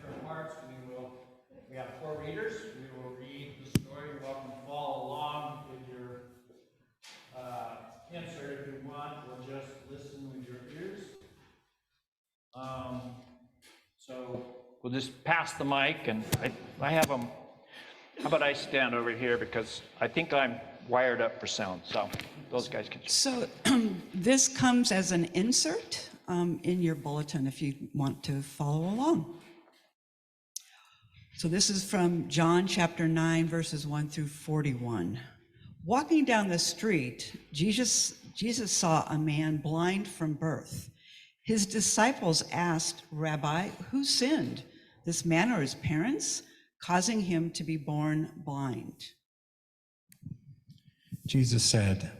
our hearts, we have 4 readers. We will read the story. You're welcome to follow along with your insert if you want, or just listen with your ears. So we'll just pass the mic, and I have them. How about I stand over here, because I think I'm wired up for sound, so those guys can. So this comes as an insert in your bulletin if you want to follow along. So this is from John chapter 9, verses 1 through 41. Walking down the street, Jesus saw a man blind from birth. His disciples asked, "Rabbi, who sinned, this man or his parents, causing him to be born blind?" Jesus said,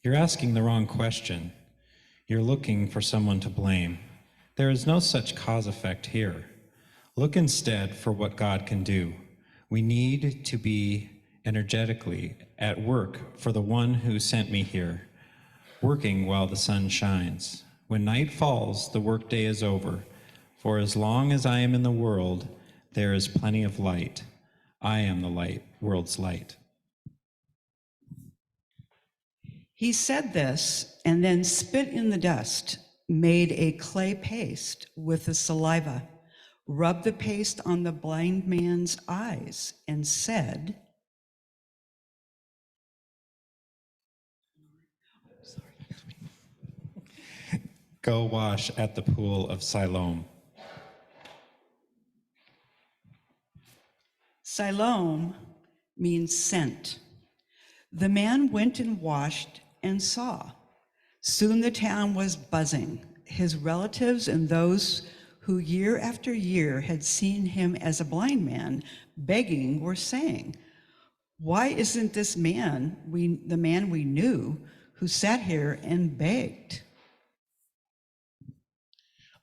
"You're asking the wrong question. You're looking for someone to blame. There is no such cause-effect here. Look instead for what God can do. We need to be energetically at work for the one who sent me here, working while the sun shines. When night falls, the workday is over. For as long as I am in the world, there is plenty of light. I am the world's light." He said this and then spit in the dust, made a clay paste with the saliva, rubbed the paste on the blind man's eyes, and said, "Go wash at the pool of Siloam." Siloam means sent. The man went and washed and saw. Soon the town was buzzing. His relatives and those who year after year had seen him as a blind man begging were saying, "Why isn't this man the man we knew who sat here and begged?"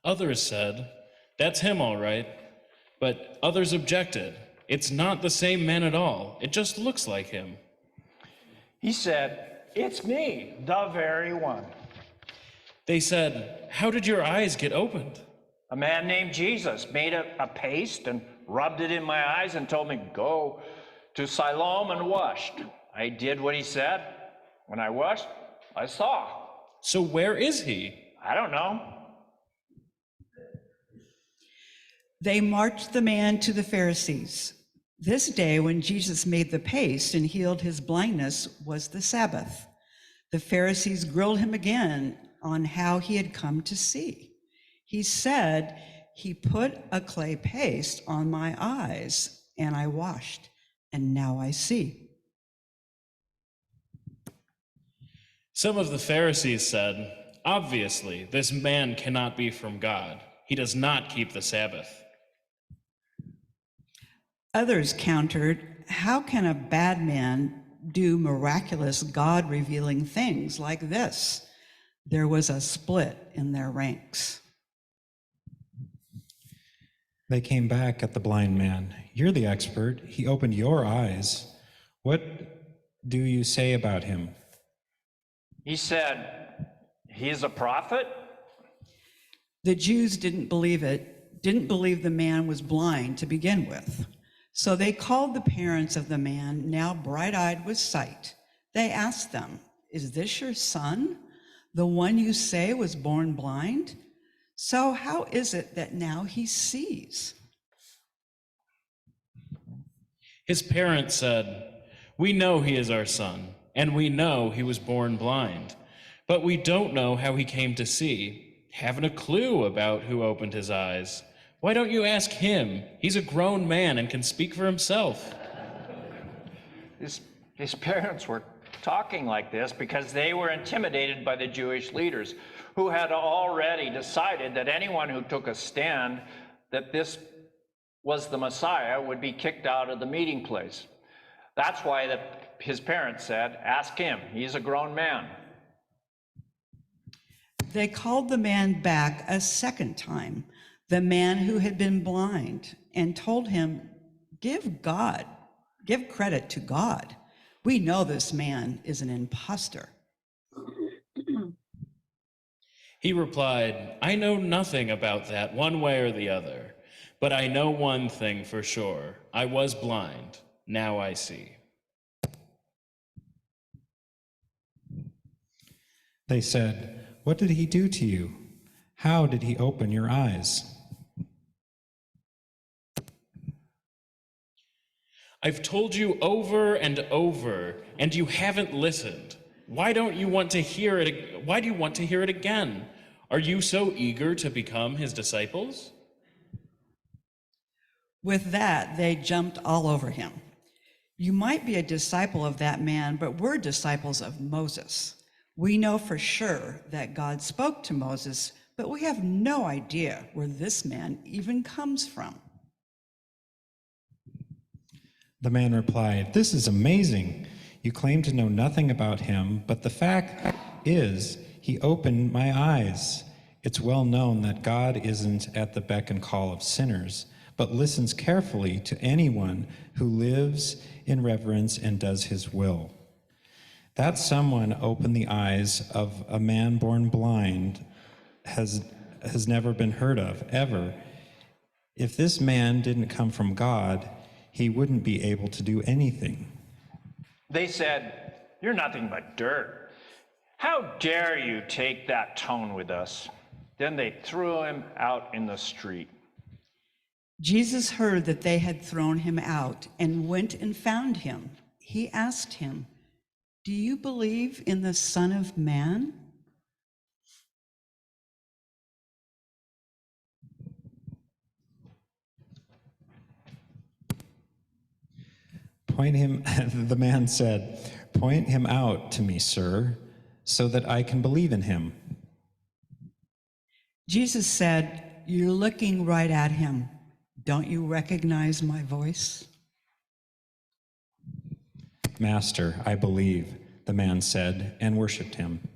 Others said, "That's him all right." But others objected, "It's not the same man at all. It just looks like him." He said, "It's me, the very one." They said, "How did your eyes get opened?" A man named Jesus made a paste and rubbed it in my eyes and told me, "Go to Siloam and washed." I did what he said. When I washed, I saw. So where is he? I don't know. They marched the man to the Pharisees. This day when Jesus made the paste and healed his blindness was the Sabbath. The Pharisees grilled him again on how he had come to see. He said, "He put a clay paste on my eyes, and I washed, and now I see." Some of the Pharisees said, "Obviously, this man cannot be from God. He does not keep the Sabbath." Others countered, "How can a bad man do miraculous God-revealing things like this?" There was a split in their ranks. They came back at the blind man. "You're the expert. He opened your eyes. What do you say about him?" He said, "He's a prophet." The Jews didn't believe the man was blind to begin with. So they called the parents of the man, now bright-eyed with sight. They asked them, "Is this your son, the one you say was born blind? So how is it that now he sees?" His parents said, "We know he is our son, and we know he was born blind, but we don't know how he came to see. Haven't a clue about who opened his eyes. Why don't you ask him? He's a grown man and can speak for himself." His parents were talking like this because they were intimidated by the Jewish leaders, who had already decided that anyone who took a stand that this was the Messiah would be kicked out of the meeting place. That's why his parents said, "Ask him. He's a grown man." They called the man back a second time, the man who had been blind, and told him, give credit to God. We know this man is an impostor." He replied, "I know nothing about that one way or the other. But I know one thing for sure. I was blind, now I see. They said, "What did he do to you? How did he open your eyes?" I've told you over and over, and you haven't listened. Why do you want to hear it again? Are you so eager to become his disciples? With that, they jumped all over him. You might be a disciple of that man, but we're disciples of Moses. We know for sure that God spoke to Moses, but we have no idea where this man even comes from. The man replied, "This is amazing. You claim to know nothing about him, but the fact is, he opened my eyes. It's well known that God isn't at the beck and call of sinners, but listens carefully to anyone who lives in reverence and does his will. That someone opened the eyes of a man born blind has never been heard of, ever. If this man didn't come from God, he wouldn't be able to do anything." They said, "You're nothing but dirt. How dare you take that tone with us?" Then they threw him out in the street. Jesus heard that they had thrown him out and went and found him. He asked him, "Do you believe in the Son of Man?" The man said, "Point him out to me, sir, so that I can believe in him." Jesus said, "You're looking right at him. Don't you recognize my voice?" "Master, I believe," the man said, and worshiped him.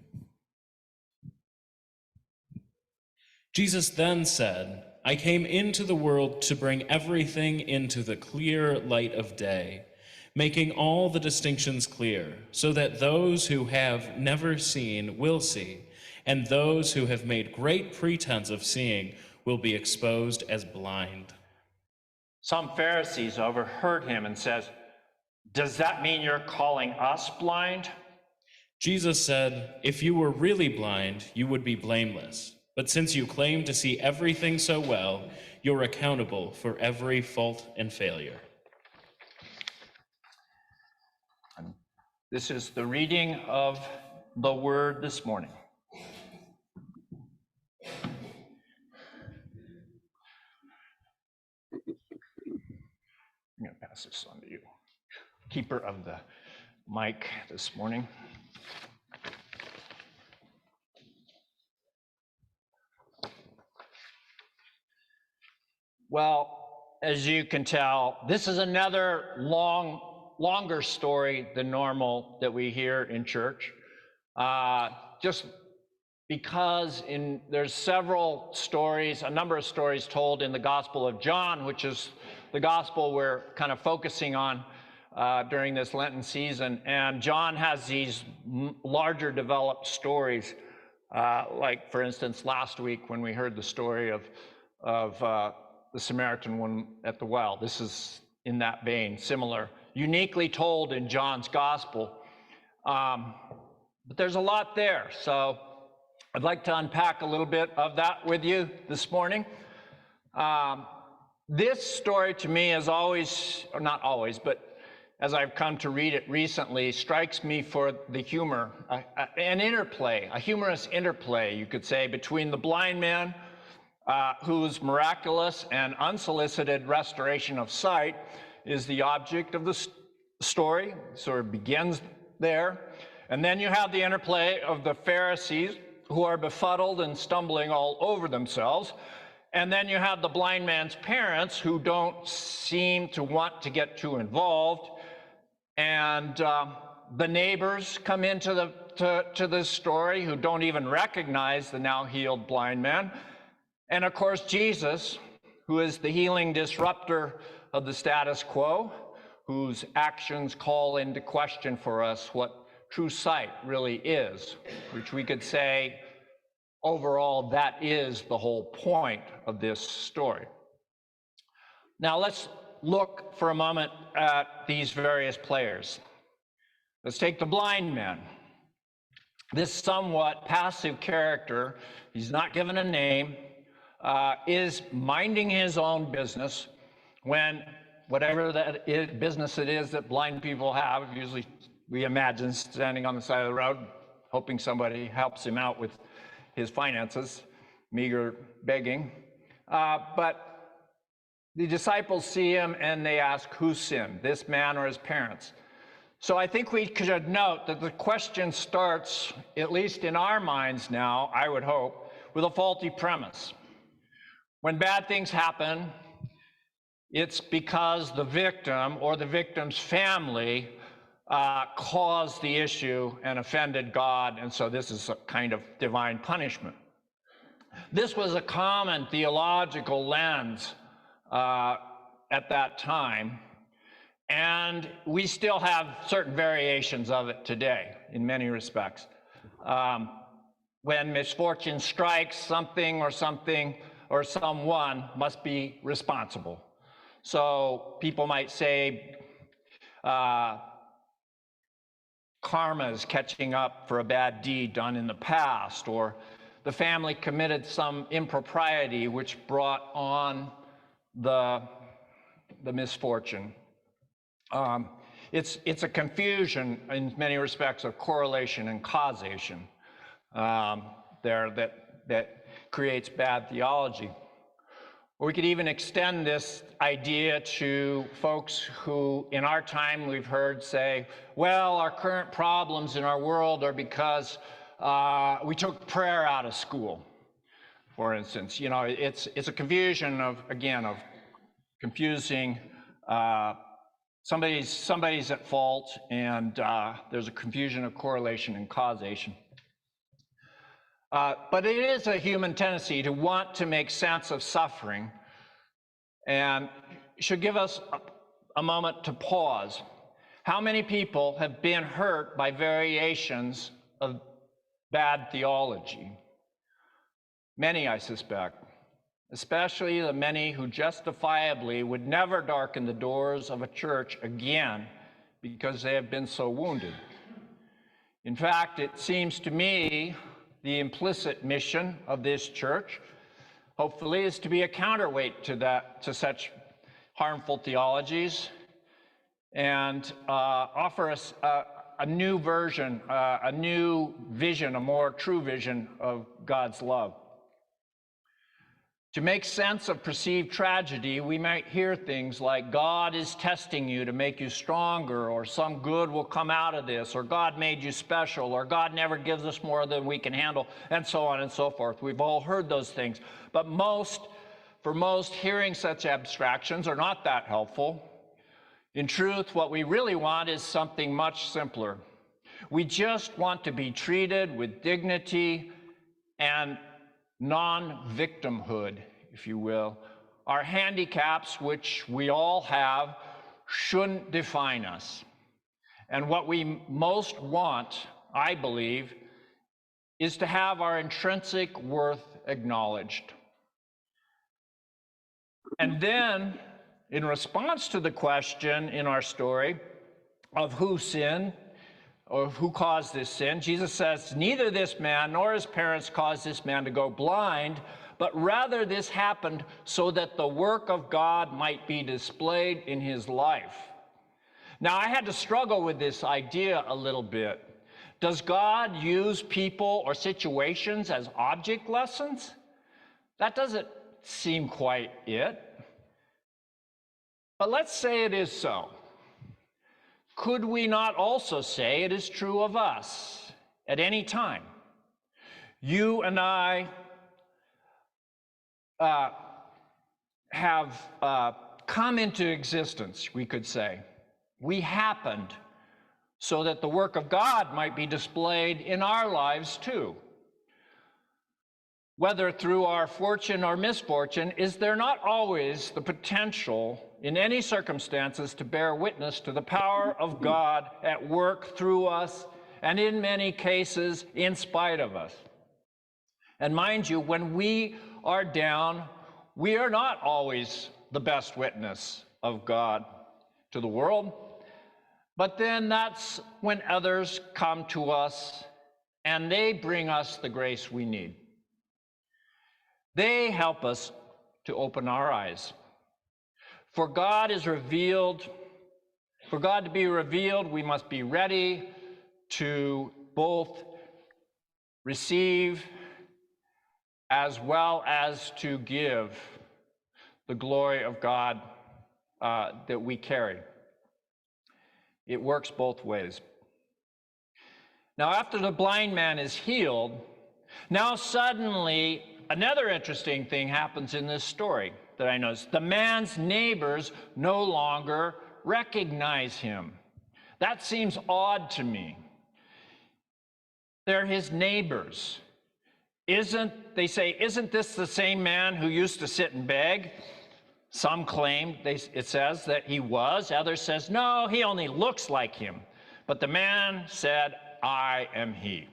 Jesus then said, I came into the world to bring everything into the clear light of day, making all the distinctions clear, so that those who have never seen will see, and those who have made great pretense of seeing will be exposed as blind. Some Pharisees overheard him and says, "Does that mean you're calling us blind?" Jesus said, if you were really blind, you would be blameless. But since you claim to see everything so well, you're accountable for every fault and failure. This is the reading of the word this morning. I'm going to pass this on to you, keeper of the mic this morning. Well, as you can tell, this is another longer story than normal that we hear in church. Just because there's several stories, a number of stories told in the Gospel of John, which is the gospel we're kind of focusing on during this Lenten season. And John has these larger developed stories, like, for instance, last week when we heard the story of the Samaritan woman at the well. This is in that vein, similar, uniquely told in John's gospel. But there's a lot there, so I'd like to unpack a little bit of that with you this morning. This story to me is always, or not always, but as I've come to read it recently, strikes me for the humor, an interplay, a humorous interplay, you could say, between the blind man, whose miraculous and unsolicited restoration of sight is the object of the story. So it begins there. And then you have the interplay of the Pharisees, who are befuddled and stumbling all over themselves. And then you have the blind man's parents, who don't seem to want to get too involved. And the neighbors come into to this story, who don't even recognize the now healed blind man. And of course, Jesus, who is the healing disruptor of the status quo, whose actions call into question for us what true sight really is, which we could say, overall, that is the whole point of this story. Now let's look for a moment at these various players. Let's take the blind man. This somewhat passive character, he's not given a name, is minding his own business when whatever business it is that blind people have, usually we imagine standing on the side of the road, hoping somebody helps him out with his finances, meager begging. But the disciples see him and they ask, who sinned, this man or his parents? So I think we should note that the question starts, at least in our minds now, I would hope, with a faulty premise. When bad things happen, it's because the victim or the victim's family caused the issue and offended God, and so this is a kind of divine punishment. This was a common theological lens at that time, and we still have certain variations of it today in many respects. When misfortune strikes, something or someone must be responsible. So people might say karma is catching up for a bad deed done in the past, or the family committed some impropriety which brought on the misfortune. It's a confusion in many respects of correlation and causation that creates bad theology. Or we could even extend this idea to folks who in our time we've heard say, well, our current problems in our world are because we took prayer out of school, for instance. You know, it's a confusion of confusing somebody's at fault, and there's a confusion of correlation and causation. But it is a human tendency to want to make sense of suffering, and should give us a moment to pause. How many people have been hurt by variations of bad theology? Many, I suspect, especially the many who justifiably would never darken the doors of a church again because they have been so wounded. In fact, it seems to me the implicit mission of this church, hopefully, is to be a counterweight to such harmful theologies, and offer us a new version, a new vision, a more true vision of God's love. To make sense of perceived tragedy, we might hear things like, God is testing you to make you stronger, or some good will come out of this, or God made you special, or God never gives us more than we can handle, and so on and so forth. We've all heard those things. But for most, hearing such abstractions are not that helpful. In truth, what we really want is something much simpler. We just want to be treated with dignity and non-victimhood, if you will. Our handicaps, which we all have, shouldn't define us. And what we most want, I believe, is to have our intrinsic worth acknowledged. And then, in response to the question in our story of who sinned, or who caused this sin, Jesus says, neither this man nor his parents caused this man to go blind, but rather this happened so that the work of God might be displayed in his life. Now, I had to struggle with this idea a little bit. Does God use people or situations as object lessons? That doesn't seem quite it. But let's say it is so. Could we not also say it is true of us at any time? You and I have come into existence, we could say. We happened so that the work of God might be displayed in our lives too. Whether through our fortune or misfortune, is there not always the potential in any circumstances to bear witness to the power of God at work through us, and in many cases, in spite of us? And mind you, when we are down, we are not always the best witness of God to the world. But then that's when others come to us and they bring us the grace we need. They help us to open our eyes. For God to be revealed, we must be ready to both receive as well as to give the glory of God that we carry. It works both ways. Now, after the blind man is healed, now suddenly another interesting thing happens in this story that I noticed. The man's neighbors no longer recognize him. That seems odd to me. They're his neighbors. They say, isn't this the same man who used to sit and beg? Some claim, it says, that he was. Others says, no, he only looks like him. But the man said, I am he.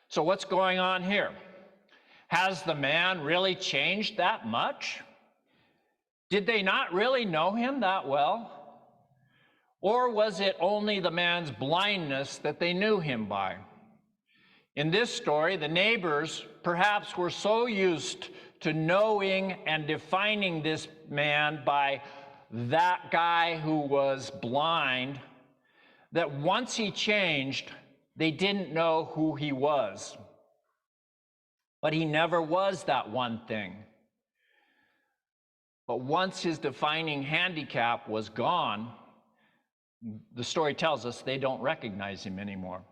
So what's going on here? Has the man really changed that much? Did they not really know him that well? Or was it only the man's blindness that they knew him by? In this story, the neighbors perhaps were so used to knowing and defining this man by that guy who was blind that once he changed, they didn't know who he was. But he never was that one thing. But once his defining handicap was gone, the story tells us they don't recognize him anymore.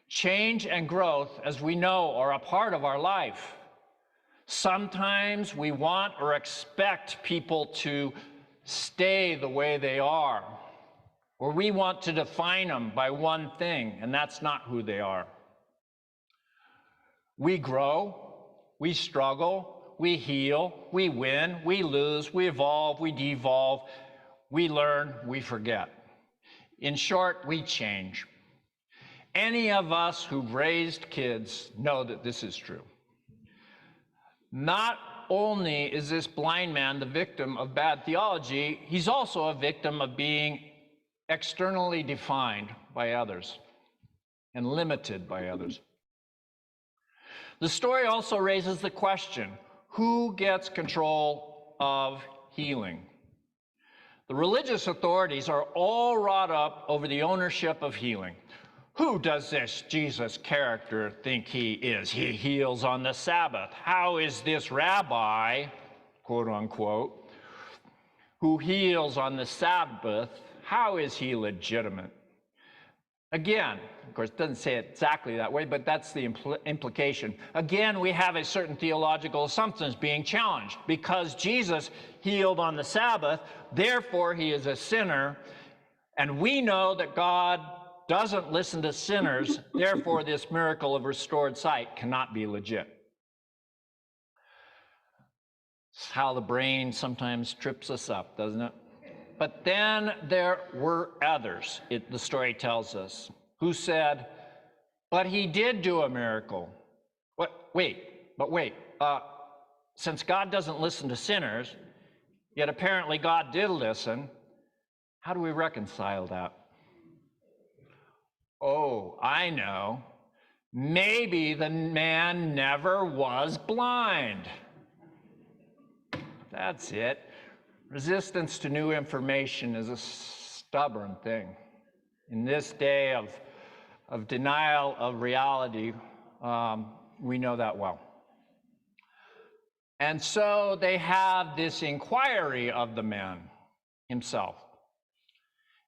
Change and growth, as we know, are a part of our life. Sometimes we want or expect people to stay the way they are, or we want to define them by one thing, and that's not who they are. We grow, we struggle, we heal, we win, we lose, we evolve, we devolve, we learn, we forget. In short, we change. Any of us who've raised kids know that this is true. Not only is this blind man the victim of bad theology, he's also a victim of being externally defined by others and limited by others. The story also raises the question, who gets control of healing? The religious authorities are all wrought up over the ownership of healing. Who does this Jesus character think he is? He heals on the Sabbath. How is this rabbi, quote unquote, who heals on the Sabbath, how is he legitimate? Again, of course, it doesn't say it exactly that way, but that's the implication. Again, we have a certain theological assumptions being challenged. Because Jesus healed on the Sabbath, therefore he is a sinner, and we know that God doesn't listen to sinners, therefore this miracle of restored sight cannot be legit. It's how the brain sometimes trips us up, doesn't it? But then there were others, the story tells us, who said, but he did do a miracle. Since God doesn't listen to sinners, yet apparently God did listen, how do we reconcile that? Oh, I know. Maybe the man never was blind. That's it. Resistance to new information is a stubborn thing. In this day of denial of reality, we know that well. And so they have this inquiry of the man himself.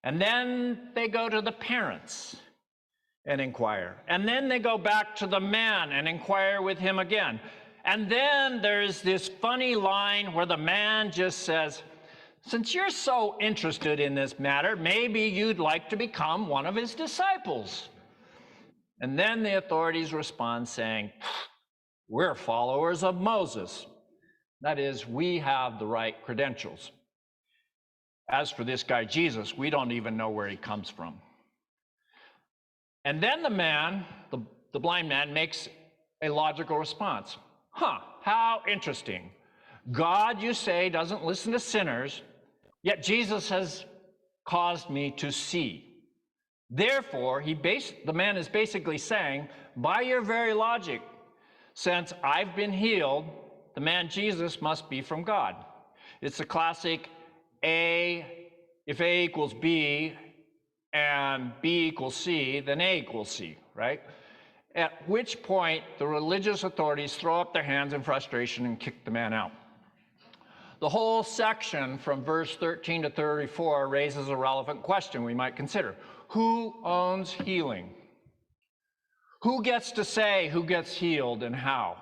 And then they go to the parents and inquire. And then they go back to the man and inquire with him again. And then there's this funny line where the man just says, since you're so interested in this matter, maybe you'd like to become one of his disciples. And then the authorities respond saying, we're followers of Moses. That is, we have the right credentials. As for this guy Jesus, we don't even know where he comes from. And then the man, the blind man, makes a logical response. How interesting. God, you say, doesn't listen to sinners, yet Jesus has caused me to see. Therefore, the man is basically saying, by your very logic, since I've been healed, the man Jesus must be from God. It's the classic if A equals B and B equals C, then A equals C, right? At which point, the religious authorities throw up their hands in frustration and kick the man out. The whole section from verse 13 to 34 raises a relevant question we might consider. Who owns healing? Who gets to say who gets healed and how?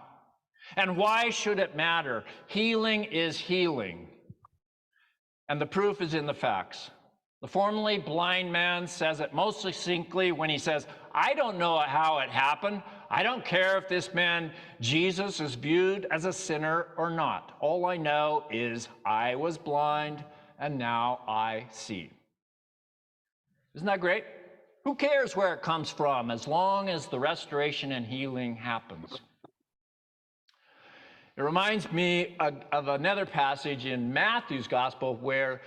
And why should it matter? Healing is healing. And the proof is in the facts. The formerly blind man says it most succinctly when he says, I don't know how it happened. I don't care if this man, Jesus, is viewed as a sinner or not. All I know is I was blind and now I see. Isn't that great? Who cares where it comes from as long as the restoration and healing happens? It reminds me of another passage in Matthew's gospel where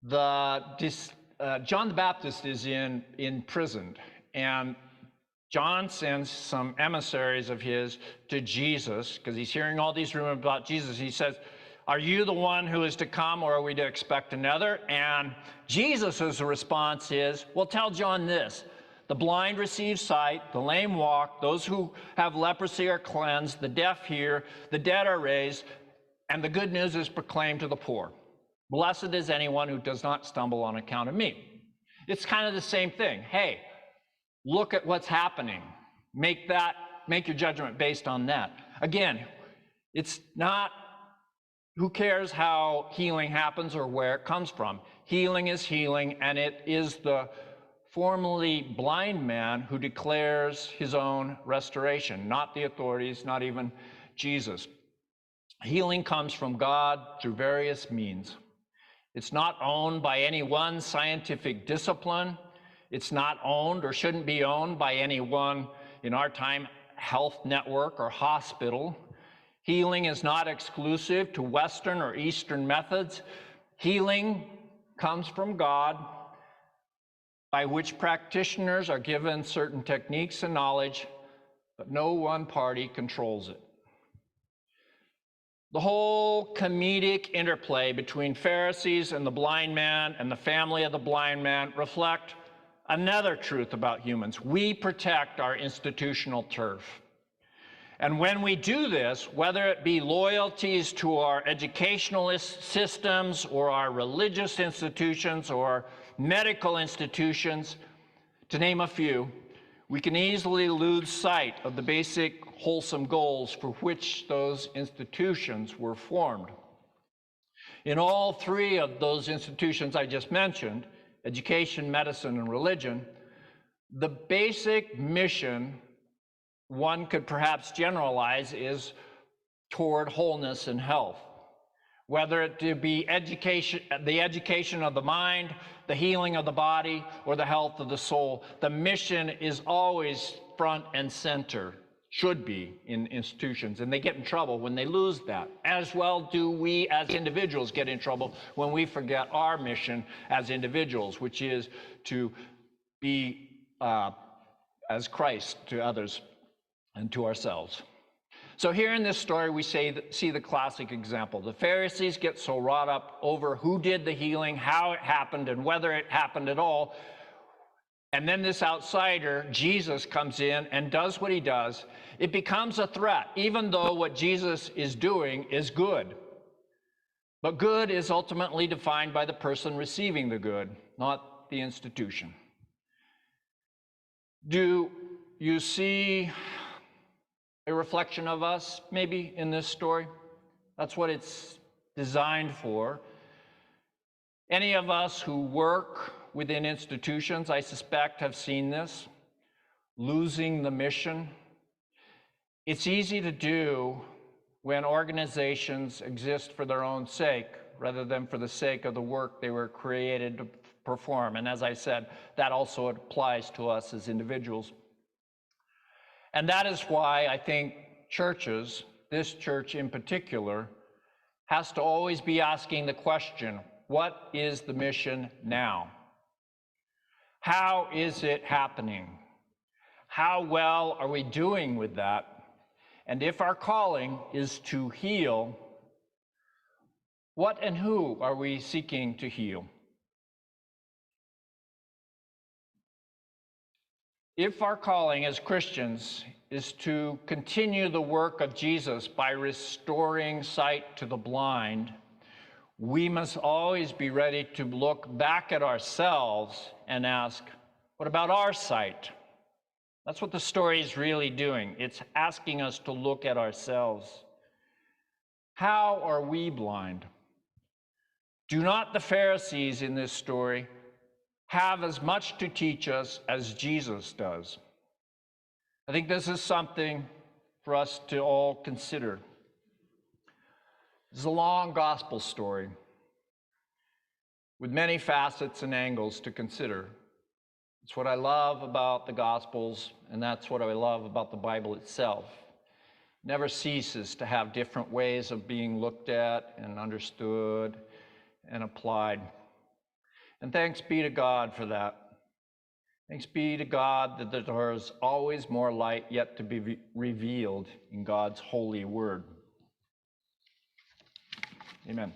John the Baptist is imprisoned, and John sends some emissaries of his to Jesus because he's hearing all these rumors about Jesus. He says, are you the one who is to come, or are we to expect another? And Jesus' response is, well, tell John this. The blind receive sight, the lame walk, those who have leprosy are cleansed, the deaf hear, the dead are raised, and the good news is proclaimed to the poor. Blessed is anyone who does not stumble on account of me. It's kind of the same thing. Hey, look at what's happening. Make your judgment based on that. Again, it's not who cares how healing happens or where it comes from. Healing is healing, and it is the formerly blind man who declares his own restoration, not the authorities, not even Jesus. Healing comes from God through various means. It's not owned by any one scientific discipline. It's not owned or shouldn't be owned by any one, in our time, health network or hospital. Healing is not exclusive to Western or Eastern methods. Healing comes from God, by which practitioners are given certain techniques and knowledge, but no one party controls it. The whole comedic interplay between Pharisees and the blind man and the family of the blind man reflect another truth about humans. We protect our institutional turf. And when we do this, whether it be loyalties to our educational systems or our religious institutions or medical institutions, to name a few, we can easily lose sight of the basic wholesome goals for which those institutions were formed. In all three of those institutions I just mentioned, education, medicine, and religion, the basic mission one could perhaps generalize is toward wholeness and health. Whether it to be education, the education of the mind, the healing of the body, or the health of the soul, the mission is always front and center, should be in institutions, and they get in trouble when they lose that. As well do we as individuals get in trouble when we forget our mission as individuals, which is to be as Christ to others and to ourselves. So here in this story, we see the classic example. The Pharisees get so wrought up over who did the healing, how it happened, and whether it happened at all. And then this outsider, Jesus, comes in and does what he does. It becomes a threat, even though what Jesus is doing is good. But good is ultimately defined by the person receiving the good, not the institution. Do you see a reflection of us, maybe, in this story? That's what it's designed for. Any of us who work within institutions, I suspect, have seen this, losing the mission. It's easy to do when organizations exist for their own sake, rather than for the sake of the work they were created to perform. And as I said, that also applies to us as individuals. And that is why I think churches, this church in particular, has to always be asking the question, what is the mission now? How is it happening? How well are we doing with that? And if our calling is to heal, what and who are we seeking to heal? If our calling as Christians is to continue the work of Jesus by restoring sight to the blind, we must always be ready to look back at ourselves and ask, what about our sight? That's what the story is really doing. It's asking us to look at ourselves. How are we blind? Do not the Pharisees in this story have as much to teach us as Jesus does? I think this is something for us to all consider. It's a long gospel story with many facets and angles to consider. It's what I love about the Gospels, and that's what I love about the Bible itself. It never ceases to have different ways of being looked at and understood and applied. And thanks be to God for that. Thanks be to God that there is always more light yet to be revealed in God's holy word. Amen.